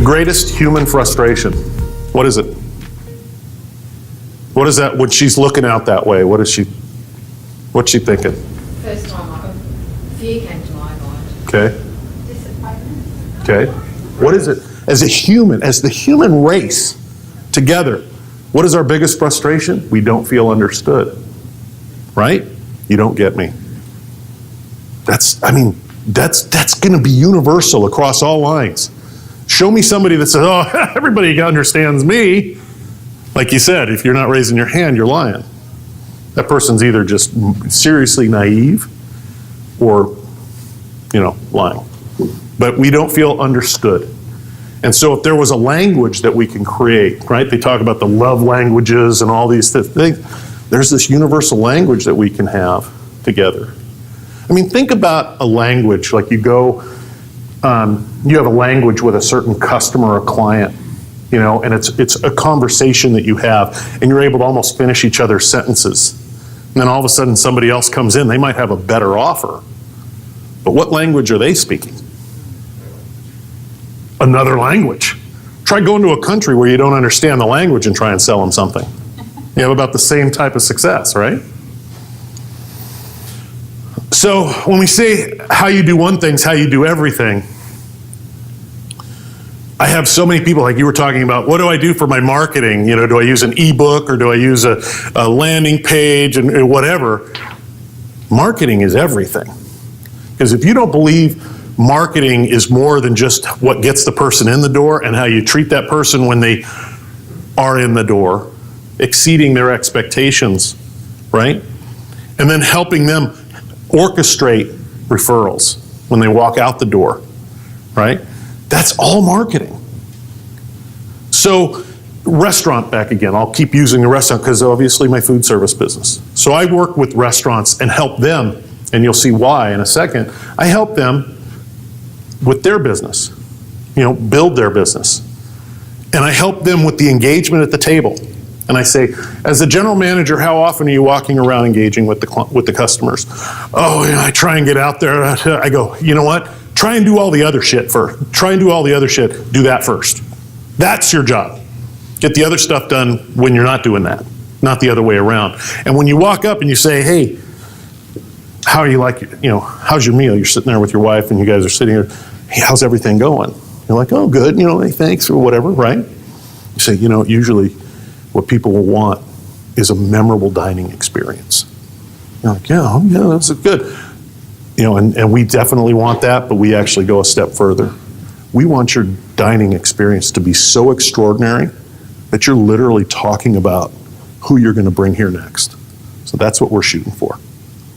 greatest human frustration. What is it? What is that when she's looking out that way? What's she thinking? First time, fear came to my mind. Okay. Disappointment. Okay. What is it? As the human race together, what is our biggest frustration? We don't feel understood. Right? You don't get me. That's going to be universal across all lines. Show me somebody that says, oh, everybody understands me. Like you said, if you're not raising your hand, you're lying. That person's either just seriously naive or, lying. But we don't feel understood. And so if there was a language that we can create, right? They talk about the love languages and all these things. There's this universal language that we can have together. I mean, think about a language, like you have a language with a certain customer or client, and it's a conversation that you have, and you're able to almost finish each other's sentences. And then all of a sudden somebody else comes in, they might have a better offer. But what language are they speaking? Another language. Try going to a country where you don't understand the language and try and sell them something. You have about the same type of success, right? So when we say how you do one thing is how you do everything, I have so many people, like you were talking about, what do I do for my marketing? Do I use an ebook or do I use a landing page and whatever? Marketing is everything. Because if you don't believe marketing is more than just what gets the person in the door and how you treat that person when they are in the door, exceeding their expectations, right? And then helping them orchestrate referrals when they walk out the door, right? That's all marketing. So restaurant back again. I'll keep using the restaurant because obviously my food service business. So I work with restaurants and help them, and you'll see why in a second. I help them with their business, build their business. And I help them with the engagement at the table. And I say, as a general manager, how often are you walking around engaging with the customers? Oh, I try and get out there. I go, you know what? Try and do all the other shit first. Try and do all the other shit. Do that first. That's your job. Get the other stuff done when you're not doing that, not the other way around. And when you walk up and you say, hey, how are you how's your meal? You're sitting there with your wife and you guys are sitting here. Hey, how's everything going? You're like, oh, good. Hey, thanks or whatever, right? You say, usually what people will want is a memorable dining experience. You're like, yeah, that's good. And we definitely want that, but we actually go a step further. We want your dining experience to be so extraordinary that you're literally talking about who you're going to bring here next. So that's what we're shooting for.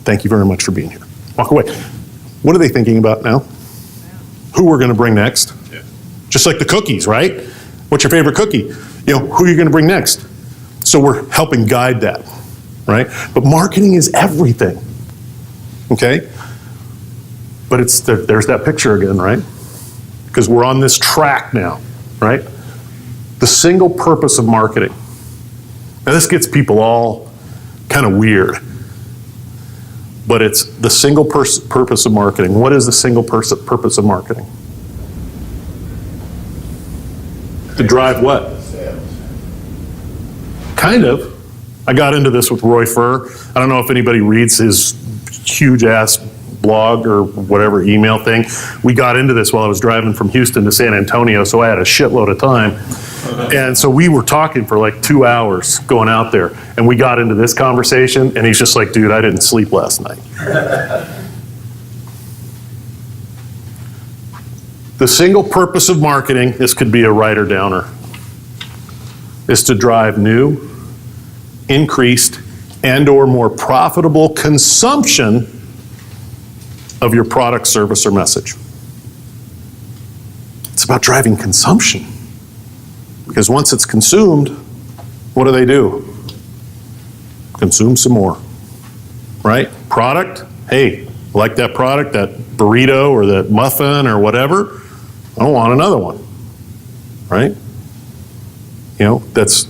Thank you very much for being here. Walk away. What are they thinking about now? Who we're going to bring next? Yeah. Just like the cookies, right? What's your favorite cookie? Who are you going to bring next? So we're helping guide that, right? But marketing is everything, okay? But there's that picture again, right? Because we're on this track now, right? The single purpose of marketing. Now this gets people all kind of weird. But it's the single purpose of marketing. What is the single purpose of marketing? To drive what? Kind of. I got into this with Roy Furr. I don't know if anybody reads his huge ass blog or whatever email thing. We got into this while I was driving from Houston to San Antonio, so I had a shitload of time. And so we were talking for like 2 hours going out there, and we got into this conversation, and he's just like, dude, I didn't sleep last night. The single purpose of marketing, this could be a writer downer, is to drive new, increased, and or more profitable consumption of your product, service, or message. It's about driving consumption. Because once it's consumed, what do? Consume some more, right? Product, hey, like that product, that burrito or that muffin or whatever, I don't want another one, right? That's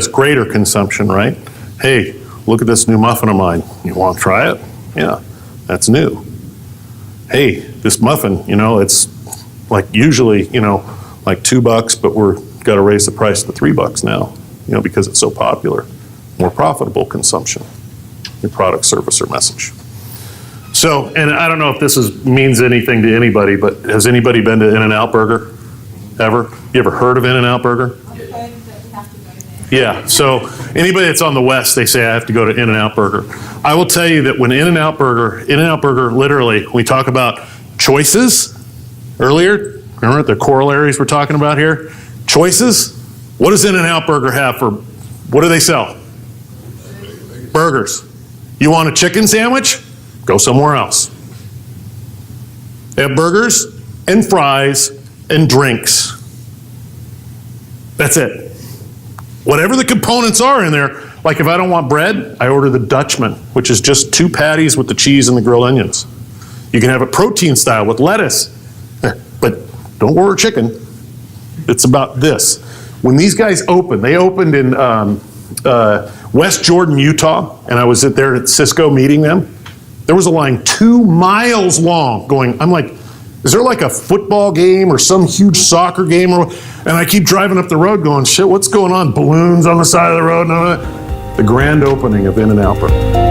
greater consumption, right? Hey, look at this new muffin of mine. You want to try it? Yeah, that's new. Hey, this muffin, it's like usually, like $2, but we're got to raise the price to $3 now, because it's so popular. More profitable consumption, your product, service, or message. So, and I don't know if this means anything to anybody, but has anybody been to In-N-Out Burger ever? You ever heard of In-N-Out Burger? Yeah, so anybody that's on the West, they say I have to go to In-N-Out Burger. I will tell you that when In-N-Out Burger literally, we talk about choices earlier, remember the corollaries we're talking about here? Choices, what does In-N-Out Burger have for, what do they sell? Burgers. You want a chicken sandwich? Go somewhere else. They have burgers and fries and drinks. That's it. Whatever the components are in there, like if I don't want bread, I order the Dutchman, which is just 2 patties with the cheese and the grilled onions. You can have it protein style with lettuce, but don't order chicken. It's about this. When these guys opened, they opened in West Jordan, Utah, and I was there at Cisco meeting them. There was a line 2 miles long going, I'm like, is there like a football game or some huge soccer game? And I keep driving up the road going, shit, what's going on? Balloons on the side of the road and all that. The grand opening of In-N-Out Burger.